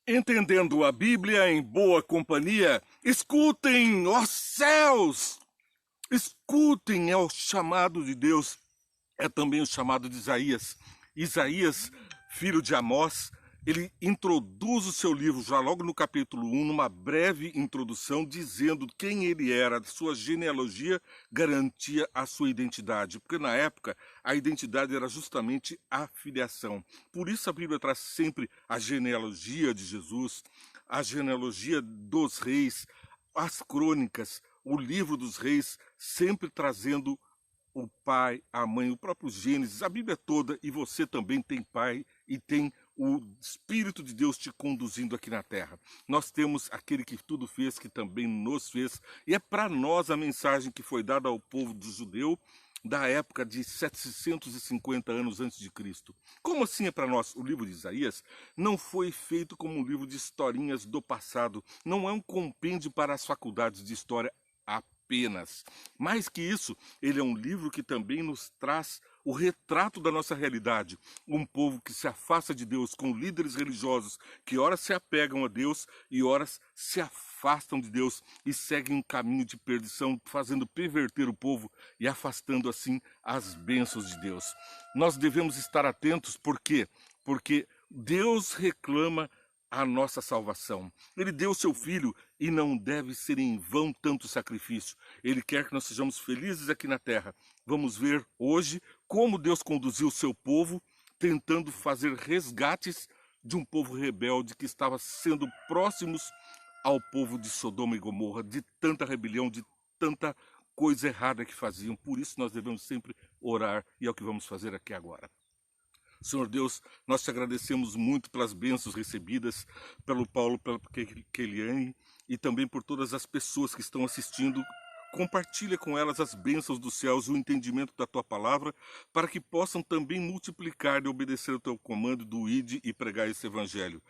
Entendendo a Bíblia em boa companhia, escutem, ó céus! Escutem, é o chamado de Deus, é também o chamado de Isaías. Isaías, filho de Amós, ele introduz o seu livro já logo no capítulo 1, numa breve introdução, dizendo quem ele era, sua genealogia garantia a sua identidade, porque na época a identidade era justamente a filiação. Por isso a Bíblia traz sempre a genealogia de Jesus, a genealogia dos reis, as crônicas, o livro dos reis, sempre trazendo o pai, a mãe, o próprio Gênesis, a Bíblia toda, e você também tem pai e tem o Espírito de Deus te conduzindo aqui na terra. Nós temos aquele que tudo fez, que também nos fez, e é para nós a mensagem que foi dada ao povo do judeu da época de 750 anos antes de Cristo. Como assim é para nós? O livro de Isaías não foi feito como um livro de historinhas do passado, não é um compêndio para as faculdades de história apenas. Mais que isso, ele é um livro que também nos traz o retrato da nossa realidade. Um povo que se afasta de Deus, com líderes religiosos que horas se apegam a Deus e horas se afastam de Deus e seguem um caminho de perdição, fazendo perverter o povo e afastando assim as bênçãos de Deus. Nós devemos estar atentos, por quê? Porque Deus reclama a nossa salvação. Ele deu o seu Filho e não deve ser em vão tanto sacrifício. Ele quer que nós sejamos felizes aqui na terra. Vamos ver hoje como Deus conduziu o seu povo, tentando fazer resgates de um povo rebelde que estava sendo próximos ao povo de Sodoma e Gomorra, de tanta rebelião, de tanta coisa errada que faziam. Por isso nós devemos sempre orar, e é o que vamos fazer aqui agora. Senhor Deus, nós te agradecemos muito pelas bênçãos recebidas pelo Paulo, pela Keliane e também por todas as pessoas que estão assistindo. Compartilha com elas as bênçãos dos céus e o entendimento da tua palavra, para que possam também multiplicar e obedecer ao teu comando do ide e pregar esse evangelho,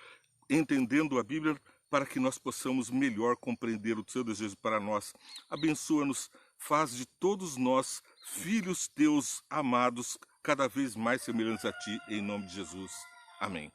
entendendo a Bíblia, para que nós possamos melhor compreender o teu desejo para nós. Abençoa-nos, faz de todos nós filhos teus amados, cada vez mais semelhantes a ti, em nome de Jesus. Amém.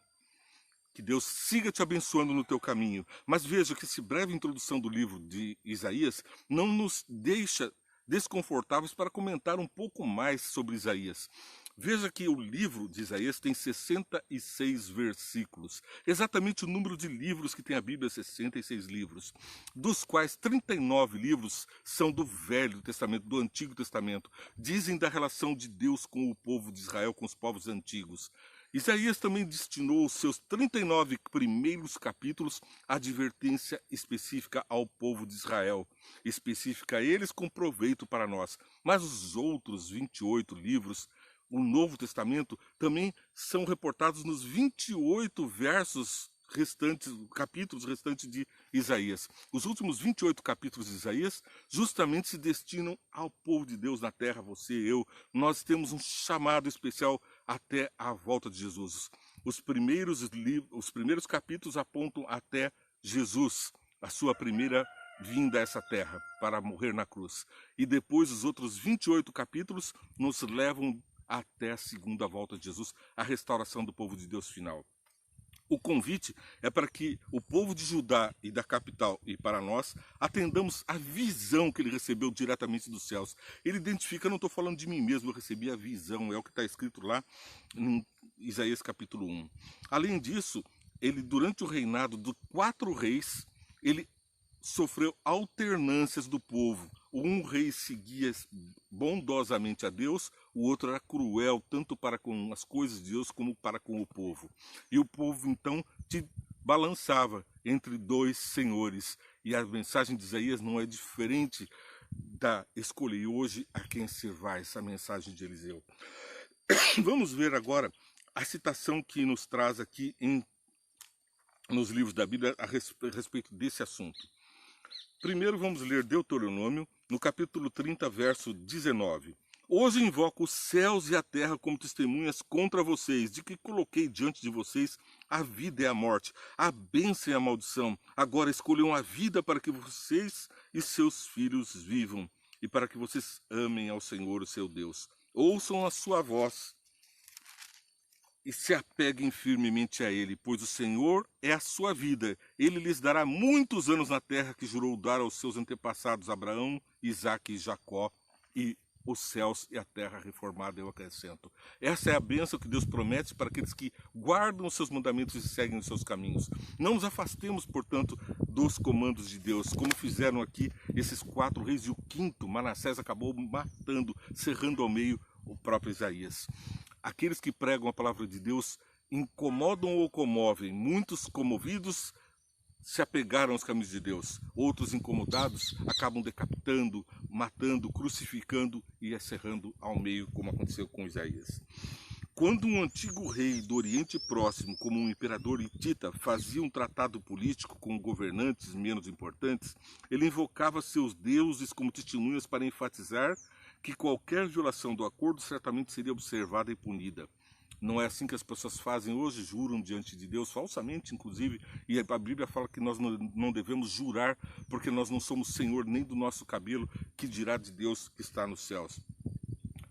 Que Deus siga te abençoando no teu caminho. Mas veja que essa breve introdução do livro de Isaías não nos deixa desconfortáveis para comentar um pouco mais sobre Isaías. Veja que o livro de Isaías tem 66 versículos. Exatamente o número de livros que tem a Bíblia, 66 livros. Dos quais 39 livros são do Velho Testamento, do Antigo Testamento. Dizem da relação de Deus com o povo de Israel, com os povos antigos. Isaías também destinou os seus 39 primeiros capítulos à advertência específica ao povo de Israel, específica a eles com proveito para nós. Mas os outros 28 livros, o Novo Testamento, também são reportados nos 28 versos restantes, capítulos restantes de Isaías. Os últimos 28 capítulos de Isaías justamente se destinam ao povo de Deus na terra, você, eu. Nós temos um chamado especial até a volta de Jesus. Os primeiros capítulos apontam até Jesus, a sua primeira vinda a essa terra para morrer na cruz. E depois os outros 28 capítulos nos levam até a segunda volta de Jesus, a restauração do povo de Deus final. O convite é para que o povo de Judá e da capital e para nós atendamos a visão que ele recebeu diretamente dos céus. Ele identifica, não estou falando de mim mesmo, eu recebi a visão, é o que está escrito lá em Isaías capítulo 1. Além disso, ele durante o reinado dos 4 reis, ele sofreu alternâncias do povo. Um rei seguia bondosamente a Deus, o outro era cruel, tanto para com as coisas de Deus como para com o povo. E o povo, então, te balançava entre 2 senhores. E a mensagem de Isaías não é diferente da escolhi hoje a quem servar, essa mensagem de Eliseu. Vamos ver agora a citação que nos traz aqui nos livros da Bíblia a respeito desse assunto. Primeiro vamos ler Deuteronômio, no capítulo 30, verso 19. Hoje invoco os céus e a terra como testemunhas contra vocês, de que coloquei diante de vocês a vida e a morte, a bênção e a maldição. Agora escolham a vida para que vocês e seus filhos vivam, e para que vocês amem ao Senhor, o seu Deus. Ouçam a sua voz e se apeguem firmemente a ele, pois o Senhor é a sua vida. Ele lhes dará muitos anos na terra que jurou dar aos seus antepassados Abraão, Isaque e Jacó, e os céus e a terra reformada eu acrescento. Essa é a bênção que Deus promete para aqueles que guardam os seus mandamentos e seguem os seus caminhos. Não nos afastemos, portanto, dos comandos de Deus, como fizeram aqui esses 4 reis, e o 5º, Manassés, acabou matando, cerrando ao meio o próprio Isaías. Aqueles que pregam a palavra de Deus incomodam ou comovem. Muitos comovidos se apegaram aos caminhos de Deus. Outros incomodados acabam decapitando, matando, crucificando e cerrando ao meio, como aconteceu com Isaías. Quando um antigo rei do Oriente Próximo, como o imperador hitita, fazia um tratado político com governantes menos importantes, ele invocava seus deuses como testemunhas para enfatizar que qualquer violação do acordo certamente seria observada e punida. Não é assim que as pessoas fazem hoje, juram diante de Deus, falsamente inclusive, e a Bíblia fala que nós não devemos jurar, porque nós não somos senhor nem do nosso cabelo, que dirá de Deus que está nos céus.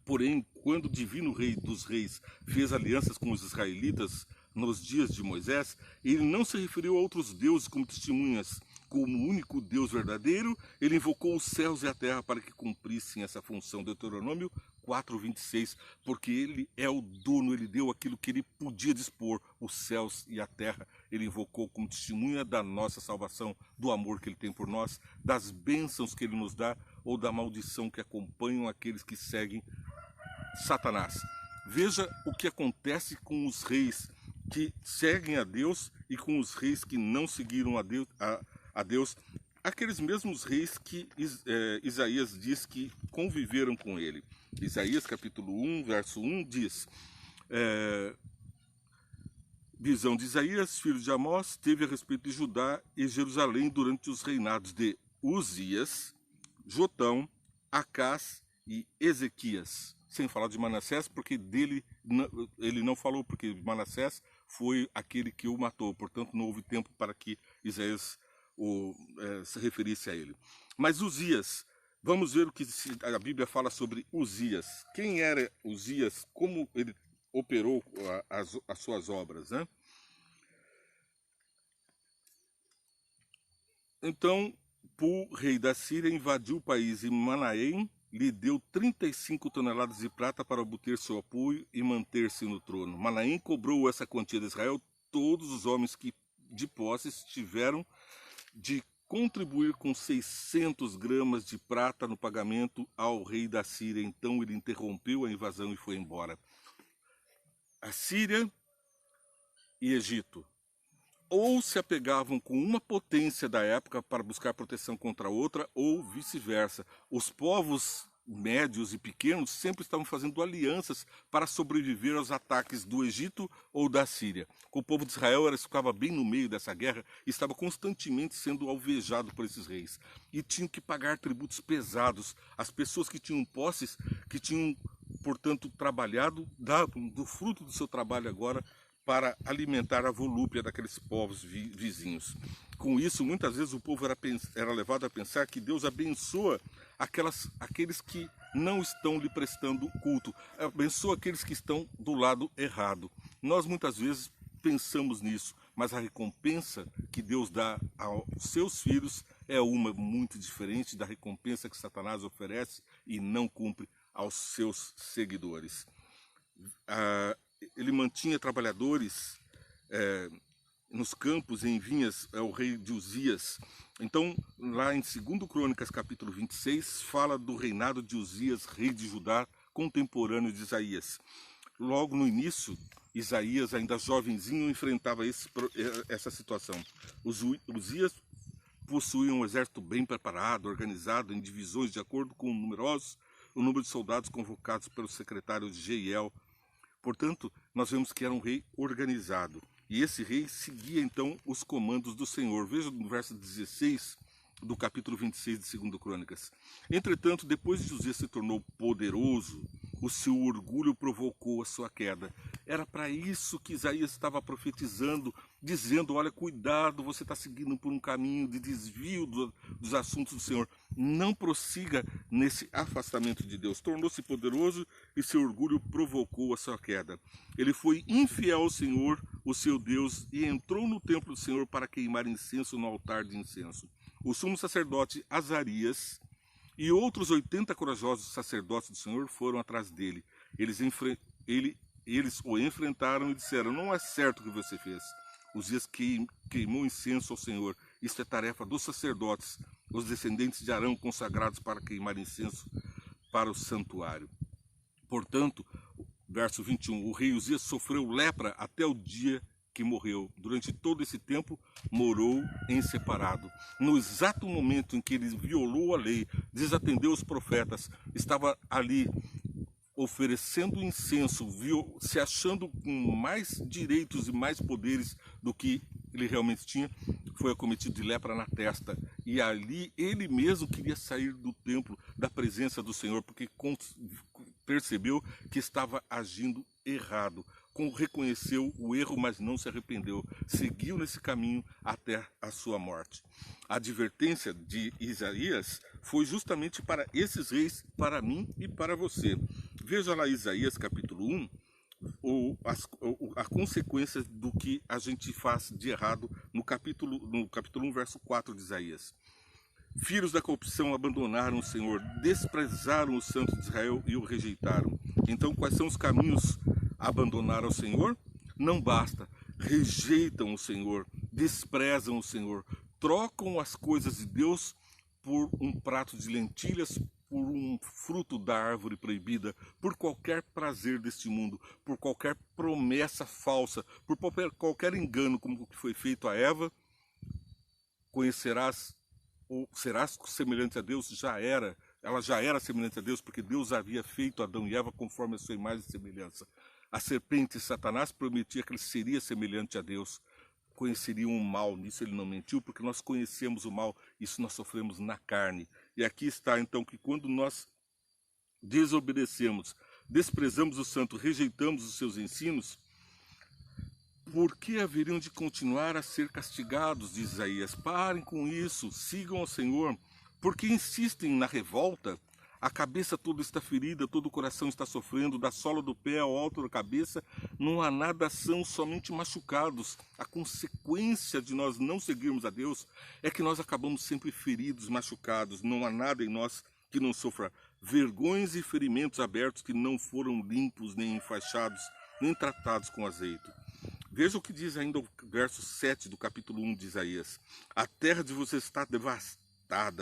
Porém, quando o divino rei dos reis fez alianças com os israelitas nos dias de Moisés, ele não se referiu a outros deuses como testemunhas. Como o único Deus verdadeiro, ele invocou os céus e a terra para que cumprissem essa função. Deuteronômio 4:26, porque ele é o dono, ele deu aquilo que ele podia dispor, os céus e a terra. Ele invocou como testemunha da nossa salvação, do amor que ele tem por nós, das bênçãos que ele nos dá ou da maldição que acompanham aqueles que seguem Satanás. Veja o que acontece com os reis que seguem a Deus e com os reis que não seguiram a Deus, aqueles mesmos reis que Isaías diz que conviveram com ele. Isaías capítulo 1, verso 1 diz: visão de Isaías, filho de Amós, teve a respeito de Judá e Jerusalém durante os reinados de Uzias, Jotão, Acás e Ezequias. Sem falar de Manassés, porque dele ele não falou, porque Manassés foi aquele que o matou. Portanto, não houve tempo para que Isaías se referisse a ele. Mas Uzias, vamos ver o que a Bíblia fala sobre Uzias. Quem era Uzias? Como ele operou as suas obras, né? Então, Pu, rei da Síria, invadiu o país e Manaém lhe deu 35 toneladas de prata para obter seu apoio e manter-se no trono. Manaém cobrou essa quantia de Israel todos os homens que de posses tiveram de contribuir com 600 gramas de prata no pagamento ao rei da Síria. Então ele interrompeu a invasão e foi embora. A Síria e Egito ou se apegavam com uma potência da época para buscar proteção contra outra, ou vice-versa. Os povos médios e pequenos sempre estavam fazendo alianças para sobreviver aos ataques do Egito ou da Síria. O povo de Israel ficava bem no meio dessa guerra e estava constantemente sendo alvejado por esses reis. E tinham que pagar tributos pesados. As pessoas que tinham posses, que tinham, portanto, trabalhado, do fruto do seu trabalho agora, para alimentar a volúpia daqueles povos vizinhos. Com isso, muitas vezes o povo era levado a pensar que Deus abençoa aqueles que não estão lhe prestando culto, abençoa aqueles que estão do lado errado. Nós muitas vezes pensamos nisso, mas a recompensa que Deus dá aos seus filhos é uma muito diferente da recompensa que Satanás oferece e não cumpre aos seus seguidores. Ele mantinha trabalhadores nos campos e em vinhas, é o rei de Uzias. Então, lá em 2 Crônicas, capítulo 26, fala do reinado de Uzias, rei de Judá, contemporâneo de Isaías. Logo no início, Isaías, ainda jovenzinho, enfrentava essa situação. Uzias possuía um exército bem preparado, organizado em divisões de acordo com o número de soldados convocados pelo secretário de Jeiel. Portanto, nós vemos que era um rei organizado. E esse rei seguia, então, os comandos do Senhor. Veja no verso 16 do capítulo 26 de 2 Crônicas. Entretanto, depois de Uzias se tornou poderoso, o seu orgulho provocou a sua queda. Era para isso que Isaías estava profetizando, dizendo: olha, cuidado, você está seguindo por um caminho de desvio dos assuntos do Senhor. Não prossiga nesse afastamento de Deus. Tornou-se poderoso e seu orgulho provocou a sua queda. Ele foi infiel ao Senhor, o seu Deus, e entrou no templo do Senhor para queimar incenso no altar de incenso. O sumo sacerdote Azarias e outros 80 corajosos sacerdotes do Senhor foram atrás dele. Eles o enfrentaram e disseram: não é certo o que você fez. Uzias queimou incenso ao Senhor. Isto é tarefa dos sacerdotes, os descendentes de Arão consagrados para queimar incenso para o santuário. Portanto, verso 21, o rei Uzias sofreu lepra até o dia que morreu. Durante todo esse tempo, morou em separado. No exato momento em que ele violou a lei, desatendeu os profetas, estava ali oferecendo incenso, se achando com mais direitos e mais poderes do que ele realmente tinha, foi acometido de lepra na testa. E ali ele mesmo queria sair do templo, da presença do Senhor, porque percebeu que estava agindo errado. Reconheceu o erro, mas não se arrependeu. Seguiu nesse caminho até a sua morte. A advertência de Isaías foi justamente para esses reis, para mim e para você. Veja lá Isaías capítulo 1, a consequência do que a gente faz de errado no capítulo 1, verso 4 de Isaías. Filhos da corrupção abandonaram o Senhor, desprezaram o Santo de Israel e o rejeitaram. Então, quais são os caminhos a abandonar ao Senhor? Não basta, rejeitam o Senhor, desprezam o Senhor, trocam as coisas de Deus por um prato de lentilhas, por um fruto da árvore proibida, por qualquer prazer deste mundo, por qualquer promessa falsa, por qualquer engano, como o que foi feito a Eva. Conhecerás ou serás semelhante a Deus? Ela já era semelhante a Deus, porque Deus havia feito Adão e Eva conforme a sua imagem e semelhança. A serpente, Satanás, prometia que ele seria semelhante a Deus, conheceriam o mal. Nisso ele não mentiu, porque nós conhecemos o mal, isso nós sofremos na carne. E aqui está então que quando nós desobedecemos, desprezamos o santo, rejeitamos os seus ensinos, por que haveriam de continuar a ser castigados, diz Isaías? Parem com isso, sigam ao Senhor, porque insistem na revolta. A cabeça toda está ferida, todo o coração está sofrendo, da sola do pé ao alto da cabeça, não há nada, são somente machucados. A consequência de nós não seguirmos a Deus é que nós acabamos sempre feridos, machucados. Não há nada em nós que não sofra vergões e ferimentos abertos que não foram limpos, nem enfaixados, nem tratados com azeite. Veja o que diz ainda o verso 7 do capítulo 1 de Isaías. A terra de vocês está devastada.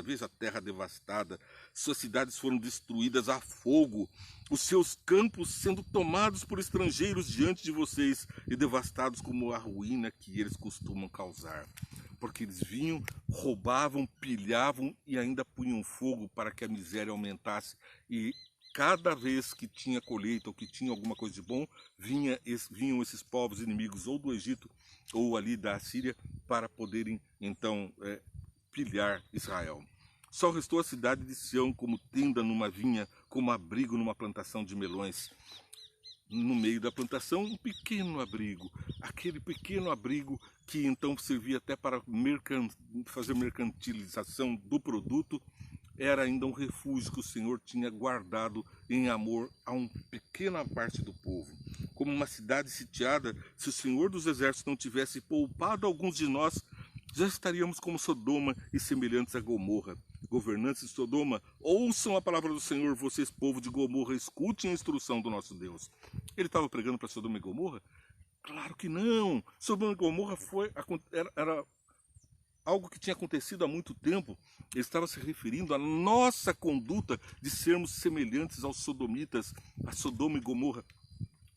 Veja a terra devastada, suas cidades foram destruídas a fogo, os seus campos sendo tomados por estrangeiros diante de vocês e devastados como a ruína que eles costumam causar. Porque eles vinham, roubavam, pilhavam e ainda punham fogo para que a miséria aumentasse. E cada vez que tinha colheita ou que tinha alguma coisa de bom, vinham esses povos inimigos ou do Egito ou ali da Assíria para poderem então pilhar Israel. Só restou a cidade de Sião como tenda numa vinha, como abrigo numa plantação de melões. No meio da plantação, um pequeno abrigo. Aquele pequeno abrigo que então servia até para fazer mercantilização do produto, era ainda um refúgio que o Senhor tinha guardado em amor a uma pequena parte do povo. Como uma cidade sitiada, se o Senhor dos Exércitos não tivesse poupado alguns de nós, já estaríamos como Sodoma e semelhantes a Gomorra. Governantes de Sodoma, ouçam a palavra do Senhor, vocês, povo de Gomorra, escutem a instrução do nosso Deus. Ele estava pregando para Sodoma e Gomorra? Claro que não! Sodoma e Gomorra era algo que tinha acontecido há muito tempo. Ele estava se referindo à nossa conduta de sermos semelhantes aos sodomitas, a Sodoma e Gomorra,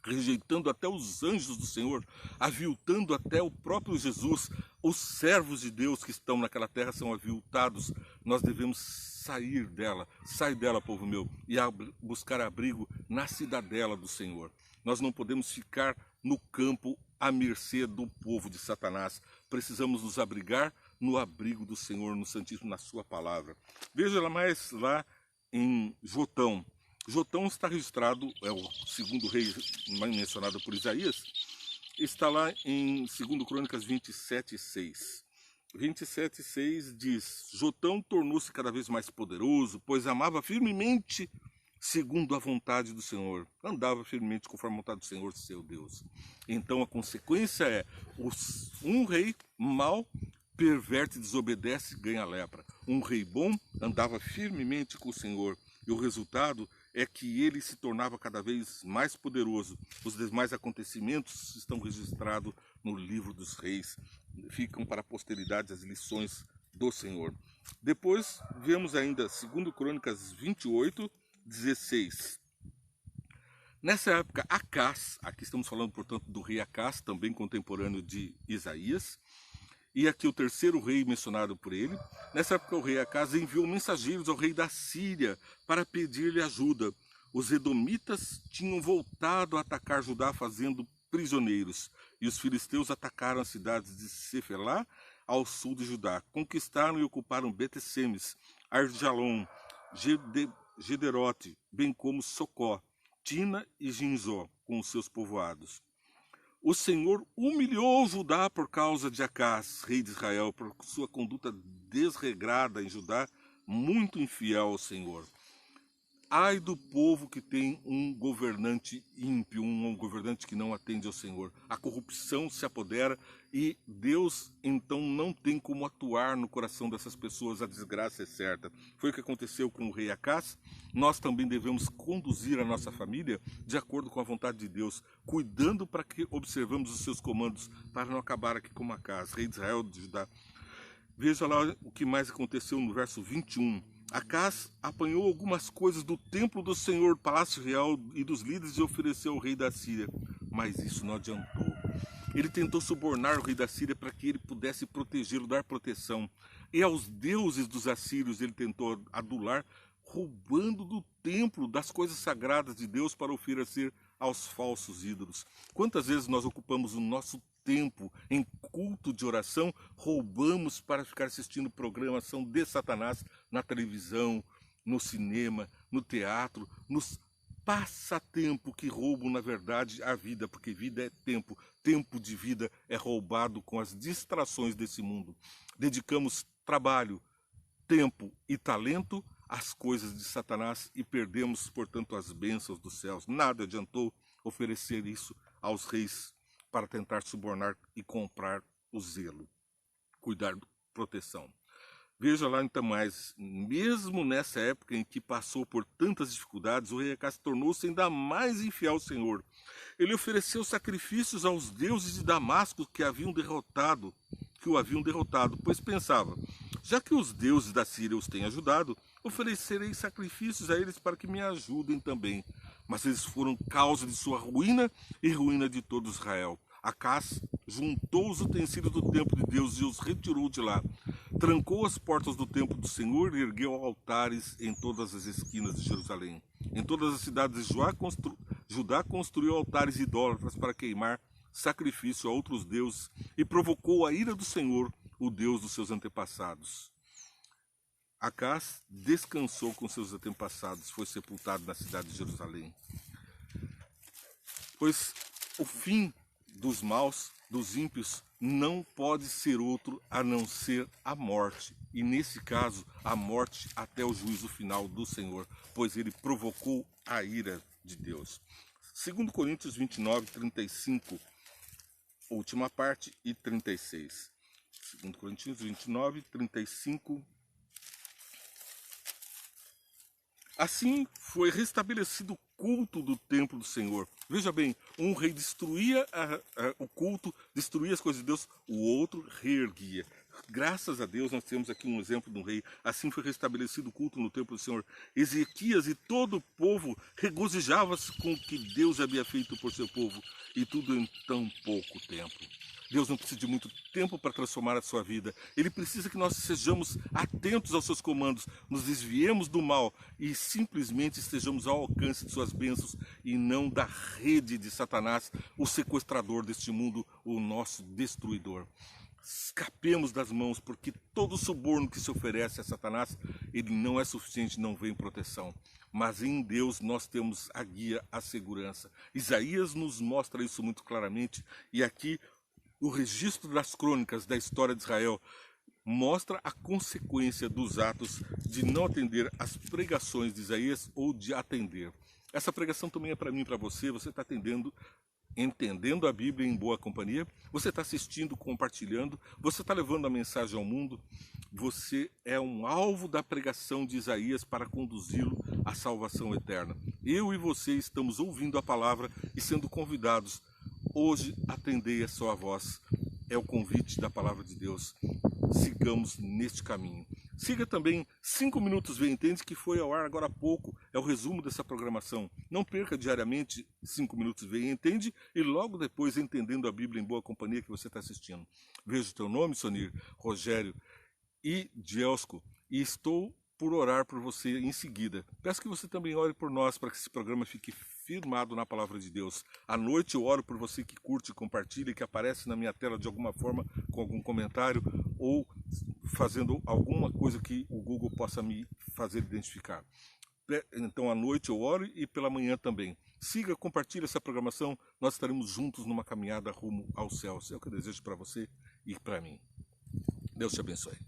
rejeitando até os anjos do Senhor, aviltando até o próprio Jesus. Os servos de Deus que estão naquela terra são aviltados. Nós devemos sair dela, sai dela, povo meu, e buscar abrigo na cidadela do Senhor. Nós não podemos ficar no campo à mercê do povo de Satanás. Precisamos nos abrigar no abrigo do Senhor, no Santíssimo, na sua palavra. Veja lá mais lá em Jotão. Jotão está registrado, é o segundo rei mencionado por Isaías, está lá em 2 Crônicas 27:6. 27:6 diz: Jotão tornou-se cada vez mais poderoso, pois amava firmemente segundo a vontade do Senhor. Andava firmemente conforme a vontade do Senhor, seu Deus. Então a consequência é, um rei mau perverte, desobedece, ganha lepra. Um rei bom andava firmemente com o Senhor. E o resultado é que ele se tornava cada vez mais poderoso. Os demais acontecimentos estão registrados no livro dos reis. Ficam para a posteridade as lições do Senhor. Depois vemos ainda 2 Crônicas 28:16. Nessa época, Acás, aqui estamos falando, portanto, do rei Acás, também contemporâneo de Isaías, e aqui o terceiro rei mencionado por ele. Nessa época, o rei Acás enviou mensageiros ao rei da Síria para pedir-lhe ajuda. Os edomitas tinham voltado a atacar Judá, fazendo prisioneiros, e os filisteus atacaram as cidades de Cefelá, ao sul de Judá. Conquistaram e ocuparam Bet-Semes, Arjalon, Gederote, bem como Socó, Tina e Ginzó, com os seus povoados. O Senhor humilhou Judá por causa de Acás, rei de Israel, por sua conduta desregrada em Judá, muito infiel ao Senhor. Ai do povo que tem um governante ímpio, um governante que não atende ao Senhor. A corrupção se apodera e Deus então não tem como atuar no coração dessas pessoas. A desgraça é certa. Foi o que aconteceu com o rei Acás. Nós também devemos conduzir a nossa família de acordo com a vontade de Deus, cuidando para que observamos os seus comandos, para não acabar aqui como Acás, rei de Israel de Judá. Veja lá o que mais aconteceu no verso 21. Acás apanhou algumas coisas do templo do Senhor, palácio real e dos líderes, e ofereceu ao rei da Síria. Mas isso não adiantou. Ele tentou subornar o rei da Síria para que ele pudesse protegê-lo, dar proteção. E aos deuses dos assírios ele tentou adular, roubando do templo, das coisas sagradas de Deus, para oferecer aos falsos ídolos. Quantas vezes nós ocupamos o nosso tempo em culto de oração, roubamos para ficar assistindo programação de Satanás na televisão, no cinema, no teatro, nos passatempo que roubam, na verdade, a vida, porque vida é tempo. Tempo de vida é roubado com as distrações desse mundo. Dedicamos trabalho, tempo e talento às coisas de Satanás e perdemos, portanto, as bênçãos dos céus. Nada adiantou oferecer isso aos reis para tentar subornar e comprar o zelo, cuidar da proteção. Veja lá então mais, mesmo nessa época em que passou por tantas dificuldades, o rei Acás tornou-se ainda mais infiel ao Senhor. Ele ofereceu sacrifícios aos deuses de Damasco que o haviam derrotado, pois pensava: já que os deuses da Síria os têm ajudado, oferecerei sacrifícios a eles para que me ajudem também. Mas eles foram causa de sua ruína e ruína de todo Israel. Acás juntou os utensílios do templo de Deus e os retirou de lá. Trancou as portas do templo do Senhor e ergueu altares em todas as esquinas de Jerusalém. Em todas as cidades de Judá construiu altares idólatras para queimar sacrifício a outros deuses e provocou a ira do Senhor, o Deus dos seus antepassados. Acás descansou com seus antepassados, foi sepultado na cidade de Jerusalém. Pois o fim dos maus, dos ímpios, não pode ser outro a não ser a morte. E nesse caso, a morte até o juízo final do Senhor, pois ele provocou a ira de Deus. 2 Coríntios 29:35, última parte, e 36. 2 Coríntios 29:35. Assim foi restabelecido o culto do templo do Senhor. Veja bem, um rei destruía o culto, destruía as coisas de Deus, o outro reerguia. Graças a Deus nós temos aqui um exemplo de um rei. Assim foi restabelecido o culto no templo do Senhor. Ezequias e todo o povo regozijava-se com o que Deus havia feito por seu povo, e tudo em tão pouco tempo. Deus não precisa de muito tempo para transformar a sua vida. Ele precisa que nós sejamos atentos aos seus comandos, nos desviemos do mal e simplesmente estejamos ao alcance de suas bênçãos e não da rede de Satanás, o sequestrador deste mundo, o nosso destruidor. escapemos das mãos, porque todo suborno que se oferece a Satanás, ele não é suficiente, não vem proteção. Mas em Deus nós temos a guia, a segurança. Isaías nos mostra isso muito claramente, e aqui o registro das crônicas da história de Israel mostra a consequência dos atos de não atender às pregações de Isaías ou de atender. Essa pregação também é para mim e para você. Você está entendendo a Bíblia em boa companhia? Você está assistindo, compartilhando? Você está levando a mensagem ao mundo? Você é um alvo da pregação de Isaías para conduzi-lo à salvação eterna. Eu e você estamos ouvindo a palavra e sendo convidados. Hoje, atendei a sua voz. É o convite da palavra de Deus. Sigamos neste caminho. Siga também 5 Minutos Vê Entende, que foi ao ar agora há pouco. É o resumo dessa programação. Não perca diariamente 5 Minutos Vê Entende e logo depois Entendendo a Bíblia em Boa Companhia que você está assistindo. Vejo o teu nome, Sonir, Rogério e Dielsco, e estou por orar por você em seguida. Peço que você também ore por nós para que esse programa fique firmado na palavra de Deus. À noite eu oro por você que curte e compartilha, que aparece na minha tela de alguma forma com algum comentário ou fazendo alguma coisa que o Google possa me fazer identificar. Então à noite eu oro e pela manhã também. Siga, compartilhe essa programação, nós estaremos juntos numa caminhada rumo aos céus. É o que eu desejo para você e para mim. Deus te abençoe.